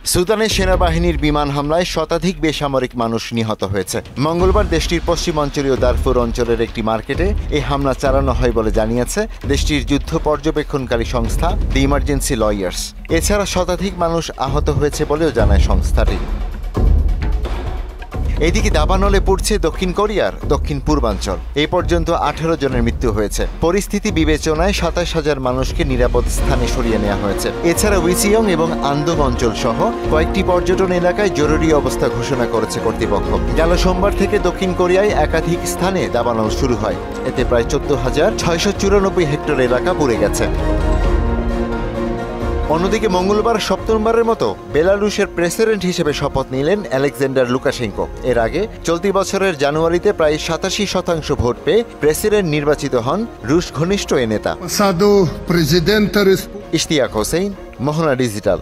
সুদানের সেনাবাহিনীর বিমান হামলায় শতাধিক বেসামরিক মানুষ নিহত হয়েছে। মঙ্গলবার দেশটির পশ্চিমাঞ্চলীয় দারফুর অঞ্চলের একটি মার্কেটে এই হামলা চালানো হয় বলে জানিয়েছে দেশটির যুদ্ধ পর্যবেক্ষণকারী সংস্থা দি ইমার্জেন্সি লয়ার্স। এছাড়া শতাধিক মানুষ আহত হয়েছে বলেও জানায় সংস্থাটি। এদিকে দাবানলে পড়ছে দক্ষিণ কোরিয়ার দক্ষিণ পূর্বাঞ্চল। এই পর্যন্ত 18 জনের মৃত্যু হয়েছে। পরিস্থিতি বিবেচনায় 27,000 মানুষকে নিরাপদ স্থানে সরিয়ে নেওয়া হয়েছে। এছাড়া উইচিয়ং এবং আন্দং অঞ্চল সহ কয়েকটি পর্যটন এলাকায় জরুরি অবস্থা ঘোষণা করেছে কর্তৃপক্ষ। গেল সোমবার থেকে দক্ষিণ কোরিয়ায় একাধিক স্থানে দাবানল শুরু হয়। এতে প্রায় 14,694 হেক্টর এলাকা পুড়ে গেছে। অন্যদিকে মঙ্গলবার সপ্তমবারের মতো বেলারুশের প্রেসিডেন্ট হিসেবে শপথ নিলেন আলেকজান্ডার লুকাশেঙ্কো। এর আগে চলতি বছরের জানুয়ারিতে প্রায় 87% ভোট পেয়ে প্রেসিডেন্ট নির্বাচিত হন রুশ ঘনিষ্ঠ এ নেতা। ইশতিয়াক হোসেন, মোহনা ডিজিটাল।